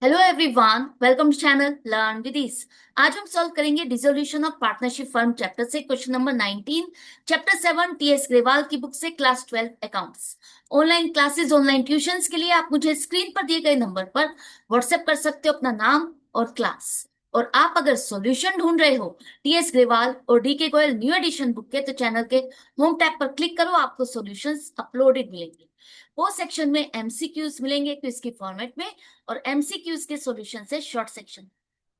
Hello everyone, welcome to channel learn with ease. आज हम solve करेंगे dissolution of partnership firm chapter से question number 19। Chapter 7 TS Grewal की book से class 12 accounts. Online classes, online tuitions के लिए आप मुझे स्क्रीन पर दिए गए नंबर पर व्हाट्सएप कर सकते हो अपना नाम और क्लास। और आप अगर सॉल्यूशन ढूंढ रहे हो टीएस ग्रेवाल और डी के गोयल न्यू एडिशन बुक के, तो चैनल के होम टैब पर क्लिक करो, आपको सॉल्यूशंस अपलोडेड मिलेंगे। वो सेक्शन में एमसीक्यूज मिलेंगे क्विज की फॉर्मेट में, और एमसीक्यूज के सॉल्यूशन से शॉर्ट सेक्शन।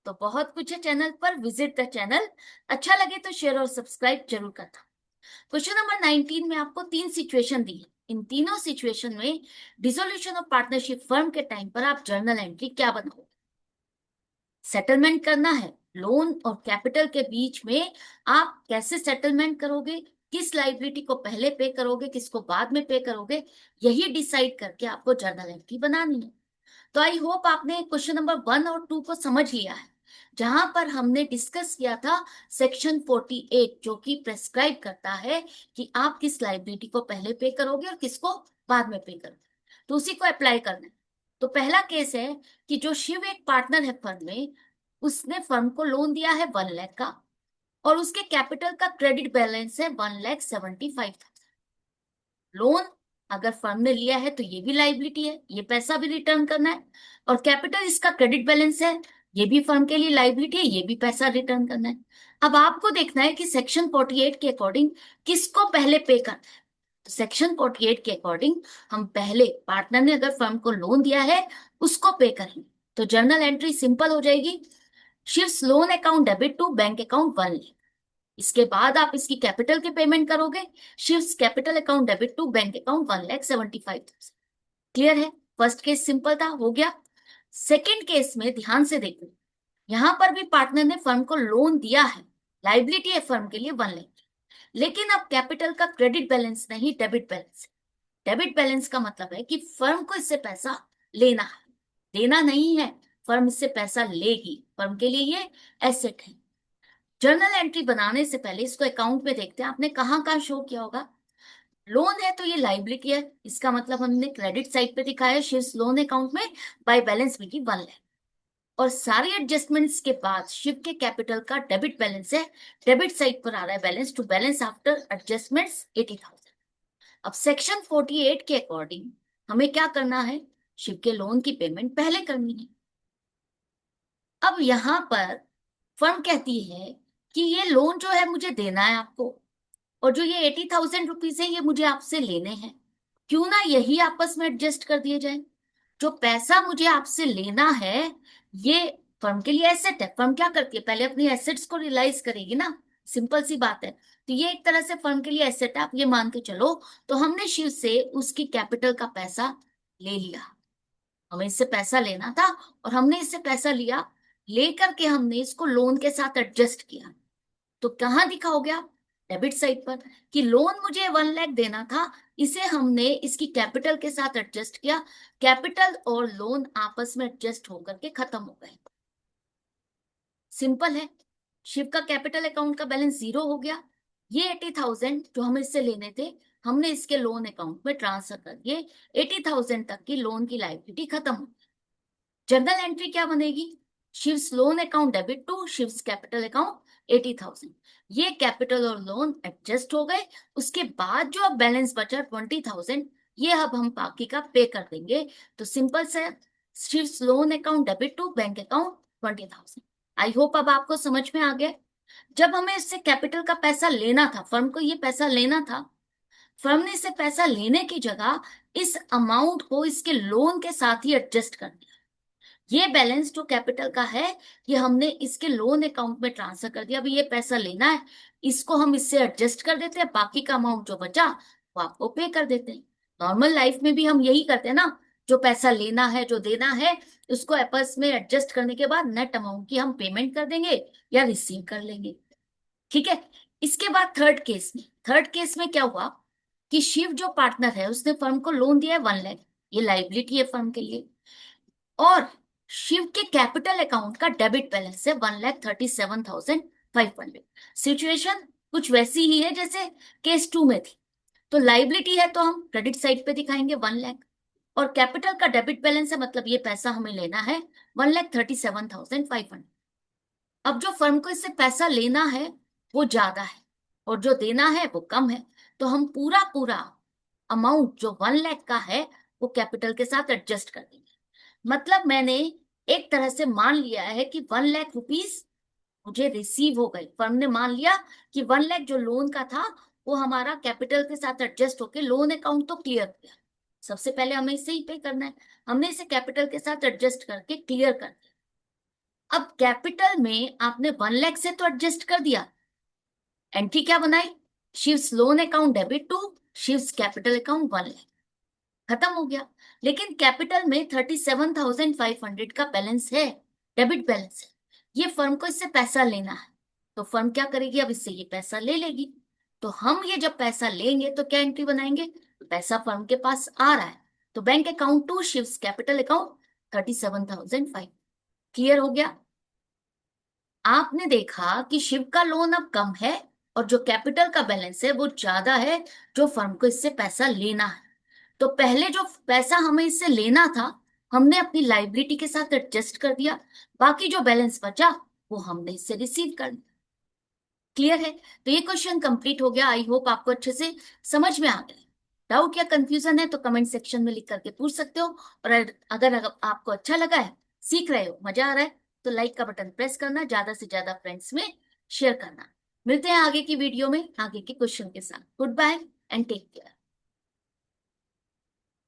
तो बहुत कुछ है चैनल पर, विजिट द चैनल। अच्छा लगे तो शेयर और सब्सक्राइब जरूर करना। क्वेश्चन नंबर 19 में आपको तीन सिचुएशन दी है। इन तीनों सिचुएशन में डिसोल्यूशन ऑफ पार्टनरशिप फर्म के टाइम पर आप जर्नल एंट्री क्या बनाओगे? सेटलमेंट करना है लोन और कैपिटल के बीच में। आप कैसे सेटलमेंट करोगे, किस लाइबिलिटी को पहले पे करोगे, किसको बाद में पे करोगे, यही डिसाइड करके आपको जर्नल एंट्री बनानी है। तो आई होप आपने क्वेश्चन नंबर 1 और 2 को समझ लिया है, जहां पर हमने डिस्कस किया था सेक्शन 48, जो कि प्रेस्क्राइब करता है कि आप किस लाइबिलिटी को पहले पे करोगे और किसको बाद में पे करोगे। तो उसी को अप्लाई करना है। तो पहला केस है कि जो शिव एक पार्टनर है फर्म में, उसने फर्म को लोन दिया है 1 लाख का, और उसके कैपिटल का क्रेडिट बैलेंस है 1,75,000। लोन अगर फर्म ने लिया है तो ये भी लाइबिलिटी है, ये पैसा भी रिटर्न करना है। और कैपिटल इसका क्रेडिट बैलेंस है, ये भी फर्म के लिए लाइबिलिटी है, ये भी पैसा रिटर्न करना है। अब आपको देखना है कि सेक्शन 48 के अकॉर्डिंग किसको पहले पे करना है। तो सेक्शन 48 के अकॉर्डिंग हम पहले पार्टनर ने अगर फर्म को लोन दिया है उसको पे करेंगे। तो जर्नल एंट्री सिंपल हो जाएगी, शिफ्स loan account debit to bank account 1 lakh. इसके बाद आप इसकी कैपिटल की पेमेंट करोगे, शिफ्स capital account debit to bank account 1,75,000। Clear है? फर्स्ट केस सिंपल था, हो गया। सेकेंड केस में ध्यान से देखो, यहां पर भी पार्टनर ने फर्म को लोन दिया है, लाइबिलिटी है फर्म के लिए 1 लाख, लेकिन अब कैपिटल का क्रेडिट बैलेंस नहीं, डेबिट बैलेंस। डेबिट बैलेंस का मतलब है कि फर्म को इससे पैसा लेना है, देना नहीं है। फर्म इससे पैसा लेगी, फर्म के लिए ये एसेट है। जर्नल एंट्री बनाने से पहले इसको अकाउंट में देखते हैं, आपने कहाँ कहाँ शो किया होगा। लोन है तो ये लाइबिलिटी है, इसका मतलब हमने क्रेडिट साइड पे दिखाया शिव लोन अकाउंट में बाय बैलेंस में की 1 लाख। और सारी एडजस्टमेंट्स के बाद शिव के कैपिटल का डेबिट बैलेंस है, डेबिट साइड पर आ रहा है balance to balance after adjustments 80,000। अब सेक्शन 48 के अकॉर्डिंग हमें क्या करना है, शिव के लोन की पेमेंट पहले करनी है। अब यहां पर फर्म कहती है कि ये लोन जो है मुझे देना है आपको, और जो ये 80,000 रुपीज है ये मुझे आपसे लेने हैं। क्यों ना यही आपस में एडजस्ट कर दिए जाए। जो पैसा मुझे आपसे लेना है, ये फर्म के लिए एसेट है। फर्म क्या करती है, पहले अपनी एसेट्स को रियलाइज करेगी ना। सिंपल सी बात है। तो ये एक तरह से फर्म के लिए एसेट है, आप ये मान के चलो। तो हमने शिव से उसकी कैपिटल का पैसा ले लिया, हमें इससे पैसा लेना था, और हमने इससे पैसा लिया, लेकर के हमने इसको लोन के साथ एडजस्ट किया। तो कहाँ दिखा हो गया, डेबिट साइड पर, कि लोन मुझे 1 लाख देना था, इसे हमने इसकी कैपिटल के साथ एडजस्ट किया। कैपिटल और लोन आपस में एडजस्ट होकर के खत्म हो गए। सिंपल है। शिव का कैपिटल अकाउंट का बैलेंस 0 हो गया। ये 80,000 जो हमें इससे लेने थे, हमने इसके लोन अकाउंट में ट्रांसफर कर दिए। 80,000 तक की लोन की लायबिलिटी खत्म हो गई। जनरल एंट्री क्या बनेगी, Shiv's loan account debit to Shiv's capital account 80,000। ये कैपिटल और लोन एडजस्ट हो गए। उसके बाद जो अब बैलेंस बचा 20,000, ये अब हम बाकी का पे कर देंगे। तो सिंपल से Shiv's loan account debit to bank account 20,000। I hope अब आपको समझ में आ गया। जब हमें इससे कैपिटल का पैसा लेना था, फर्म को ये पैसा लेना था, फर्म ने इससे पैसा लेने की जगह इस अमाउंट को इसके लोन के साथ ही एडजस्ट कर दिया। ये बैलेंस जो कैपिटल का है, ये हमने इसके लोन अकाउंट में ट्रांसफर कर दिया। अभी ये पैसा लेना है, इसको हम इससे एडजस्ट कर देते हैं, बाकी का अमाउंट जो बचा वो आपको पे कर देते हैं। नॉर्मल लाइफ में भी हम यही करते हैं ना, जो पैसा लेना है, जो देना है, उसको आपस में एडजस्ट करने के बाद नेट अमाउंट की हम पेमेंट कर देंगे या रिसीव कर लेंगे। ठीक है। इसके बाद थर्ड केस में क्या हुआ कि शिव जो पार्टनर है उसने फर्म को लोन दिया है 1 लाख, ये लाइबिलिटी है फर्म के लिए। और शिव के कैपिटल अकाउंट का डेबिट बैलेंस है 1,37,500। सिचुएशन कुछ वैसी ही है जैसे केस 2 में थी। तो लाइबिलिटी है तो हम क्रेडिट साइड पे दिखाएंगे 1 लाख, और कैपिटल का डेबिट बैलेंस है, मतलब ये पैसा हमें लेना है 1,37,500। अब जो फर्म को इससे पैसा लेना है वो ज्यादा है और जो देना है वो कम है, तो हम पूरा पूरा अमाउंट जो 1 लाख का है वो कैपिटल के साथ एडजस्ट कर देंगे। मतलब मैंने एक तरह से मान लिया है कि 1 लाख रुपीस मुझे रिसीव हो गए। फर्म ने मान लिया कि 1 लाख जो लोन का था वो हमारा कैपिटल के साथ एडजस्ट होके लोन अकाउंट तो क्लियर किया। सबसे पहले हमें इसे ही पे करना है, हमने इसे कैपिटल के साथ एडजस्ट करके क्लियर कर दिया। अब कैपिटल में आपने 1 लाख से तो एडजस्ट कर दिया, एंट्री क्या बनाई, Shiv's loan account debit to Shiv's capital account 1 lakh, खत्म हो गया। लेकिन कैपिटल में 37,500 का बैलेंस है, डेबिट बैलेंस है। ये फर्म को इससे पैसा लेना है, तो फर्म क्या करेगी, अब इससे ये पैसा ले लेगी। तो हम ये जब पैसा लेंगे तो क्या एंट्री बनाएंगे, पैसा फर्म के पास आ रहा है, तो bank account to Shiv's capital account 37,500। Clear हो गया। आपने देखा कि शिव का लोन अब कम है और जो कैपिटल का बैलेंस है वो ज्यादा है, जो फर्म को इससे पैसा लेना है। तो पहले जो पैसा हमें इससे लेना था हमने अपनी लाइबिलिटी के साथ एडजस्ट कर दिया, बाकी जो बैलेंस बचा वो हमने इससे रिसीव कर लिया। क्लियर है। तो ये क्वेश्चन कंप्लीट हो गया। आई होप आपको अच्छे से समझ में आ गया। डाउट या कंफ्यूजन है तो कमेंट सेक्शन में लिख करके पूछ सकते हो। और अगर आपको अच्छा लगा है, सीख रहे हो, मजा आ रहा है, तो लाइक का बटन प्रेस करना, ज्यादा से ज्यादा फ्रेंड्स में शेयर करना। मिलते हैं आगे की वीडियो में आगे के क्वेश्चन के साथ। Goodbye and take care.